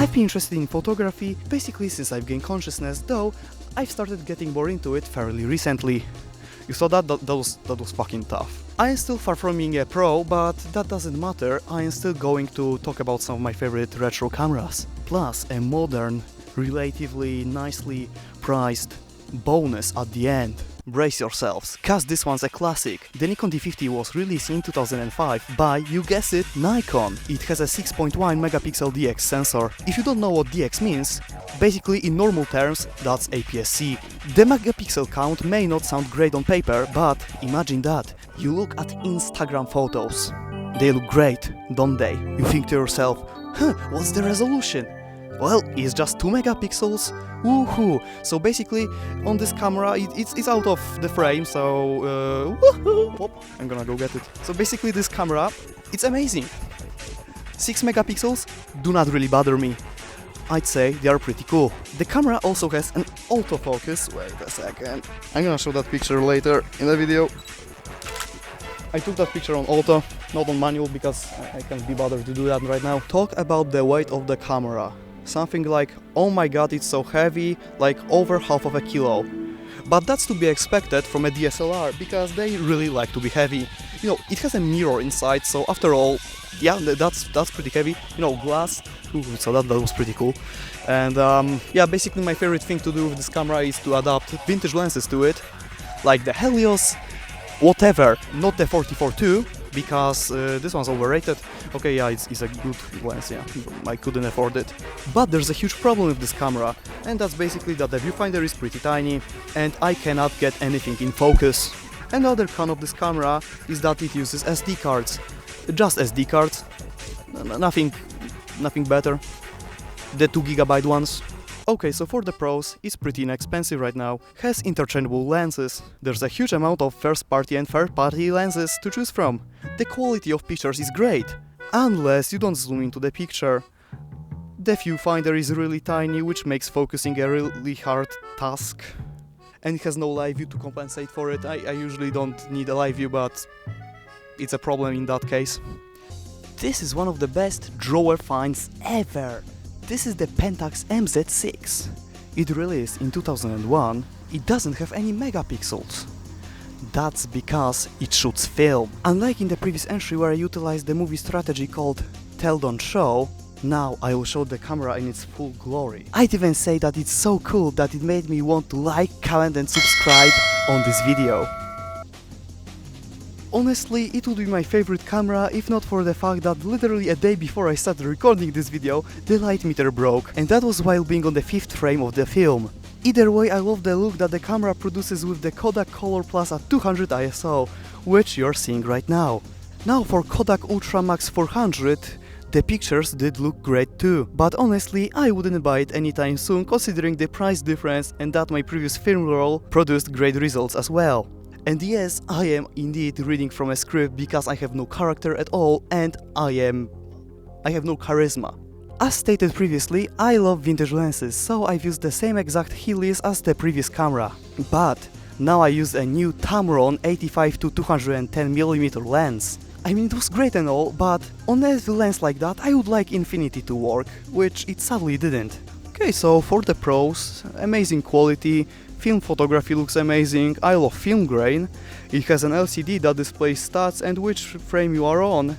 I've been interested in photography basically since I've gained consciousness, though I've started getting more into it fairly recently. You saw that? That was fucking tough. I am still far from being a pro, but that doesn't matter. I am still going to talk about some of my favorite retro cameras. Plus a modern, relatively nicely priced bonus at the end. Brace yourselves, cause this one's a classic. The Nikon D50 was released in 2005 by, you guess it, Nikon. It has a 6.1 megapixel DX sensor. If you don't know what DX means, basically in normal terms, that's APS-C. The megapixel count may not sound great on paper, but imagine that. You look at Instagram photos. They look great, don't they? You think to yourself, what's the resolution? Well, it's just 2 megapixels. Woohoo! So basically, on this camera, it's out of the frame, so woohoo! Oh, I'm gonna go get it. So basically, this camera, it's amazing. 6 megapixels do not really bother me. I'd say they are pretty cool. The camera also has an autofocus. Wait a second. I'm gonna show that picture later in the video. I took that picture on auto, not on manual, because I can't be bothered to do that right now. Talk about the weight of the camera. Something like, oh my god, it's so heavy, like over half of a kilo. But that's to be expected from a DSLR, because they really like to be heavy. You know, it has a mirror inside, so after all, yeah, that's pretty heavy. You know, glass, so that was pretty cool. And yeah, basically my favorite thing to do with this camera is to adapt vintage lenses to it, like the Helios, whatever, not the 44-2, because this one's overrated. Okay, yeah, it's a good lens, yeah, I couldn't afford it. But there's a huge problem with this camera, and that's basically that the viewfinder is pretty tiny, and I cannot get anything in focus. Another con of this camera is that it uses SD cards. Just SD cards, nothing better. The 2 GB ones. Okay, so for the pros, it's pretty inexpensive right now, has interchangeable lenses, there's a huge amount of first-party and third-party lenses to choose from. The quality of pictures is great, unless you don't zoom into the picture. The viewfinder is really tiny, which makes focusing a really hard task. And it has no live view to compensate for it. I usually don't need a live view, but it's a problem in that case. This is one of the best drawer finds ever. This is the Pentax MZ6. It released in 2001, it doesn't have any megapixels. That's because it shoots film. Unlike in the previous entry where I utilized the movie strategy called Tell Don't Show, now I will show the camera in its full glory. I'd even say that it's so cool that it made me want to like, comment and subscribe on this video. Honestly, it would be my favorite camera if not for the fact that literally a day before I started recording this video, the light meter broke, and that was while being on the 5th frame of the film. Either way, I love the look that the camera produces with the Kodak Color Plus at 200 ISO, which you're seeing right now. Now for Kodak Ultra Max 400, the pictures did look great too, but honestly I wouldn't buy it anytime soon considering the price difference and that my previous film roll produced great results as well. And yes, I am indeed reading from a script because I have no character at all and I have no charisma. As stated previously, I love vintage lenses, so I've used the same exact Helios as the previous camera. But now I use a new Tamron 85-210mm lens. I mean, it was great and all, but on a lens like that I would like infinity to work, which it sadly didn't. Okay, so for the pros, amazing quality, film photography looks amazing, I love film grain, it has an LCD that displays stats and which frame you are on,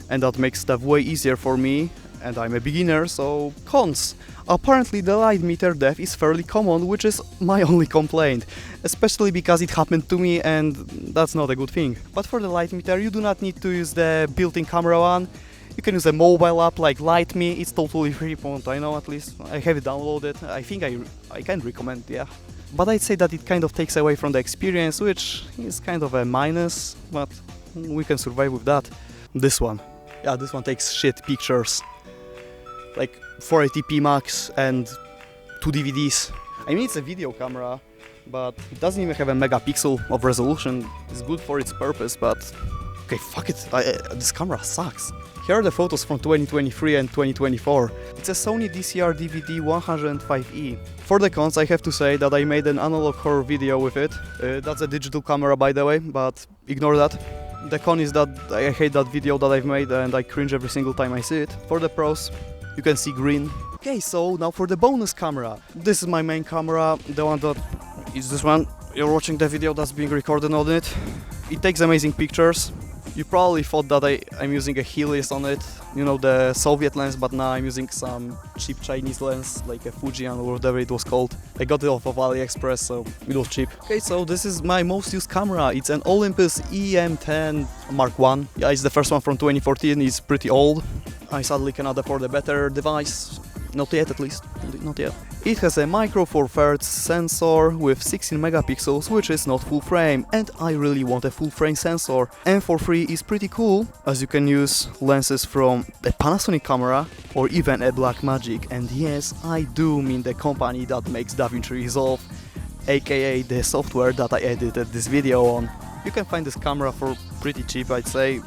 and that makes stuff way easier for me, and I'm a beginner, so cons. Apparently the light meter depth is fairly common, which is my only complaint, especially because it happened to me and that's not a good thing. But for the light meter you do not need to use the built-in camera one. You can use a mobile app like LightMe, it's totally free from what I know at least. I have it downloaded, I think I can recommend, yeah. But I'd say that it kind of takes away from the experience, which is kind of a minus, but we can survive with that. This one. Yeah, this one takes shit pictures. Like 480p max and 2 DVDs. I mean, it's a video camera, but it doesn't even have a megapixel of resolution. It's good for its purpose, but okay, fuck it, this camera sucks. Here are the photos from 2023 and 2024. It's a Sony DCR-DVD105E. For the cons, I have to say that I made an analog horror video with it. That's a digital camera, by the way, but ignore that. The con is that I hate that video that I've made and I cringe every single time I see it. For the pros, you can see green. Okay, so now for the bonus camera. This is my main camera, the one that is this one. You're watching the video that's being recorded on it. It takes amazing pictures. You probably thought that I'm using a Helios on it, you know, the Soviet lens, but now I'm using some cheap Chinese lens, like a Fujian or whatever it was called. I got it off of AliExpress, so it was cheap. Okay, so this is my most used camera. It's an Olympus E-M10 Mark I. Yeah, it's the first one from 2014, it's pretty old. I sadly cannot afford a better device. Not yet, at least. Not yet. It has a micro four thirds sensor with 16 megapixels, which is not full frame, and I really want a full frame sensor. M4 is pretty cool, as you can use lenses from a Panasonic camera or even a Blackmagic. And yes, I do mean the company that makes DaVinci Resolve, aka the software that I edited this video on. You can find this camera for pretty cheap, I'd say.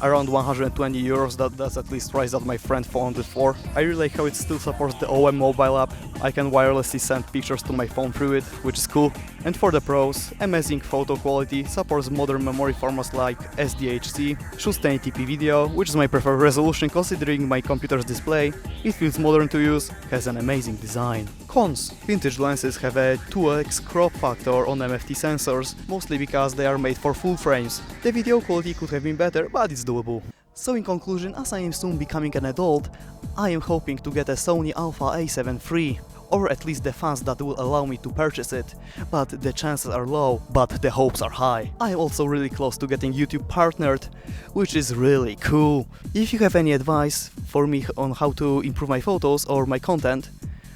Around 120 euros, that's at least price that my friend found it for. I really like how it still supports the OM mobile app. I can wirelessly send pictures to my phone through it, which is cool. And for the pros, amazing photo quality, supports modern memory formats like SDHC, shoots 1080p video, which is my preferred resolution considering my computer's display. It feels modern to use, has an amazing design. Cons: vintage lenses have a 2x crop factor on MFT sensors, mostly because they are made for full frames. The video quality could have been better, but it's doable. So in conclusion, as I am soon becoming an adult, I am hoping to get a Sony Alpha A7 III, or at least the funds that will allow me to purchase it, but the chances are low, but the hopes are high. I am also really close to getting YouTube partnered, which is really cool. If you have any advice for me on how to improve my photos or my content,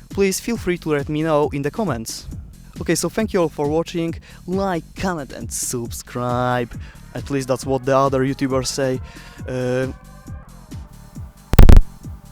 please feel free to let me know in the comments. Okay, so thank you all for watching, like, comment and subscribe. At least that's what the other YouTubers say.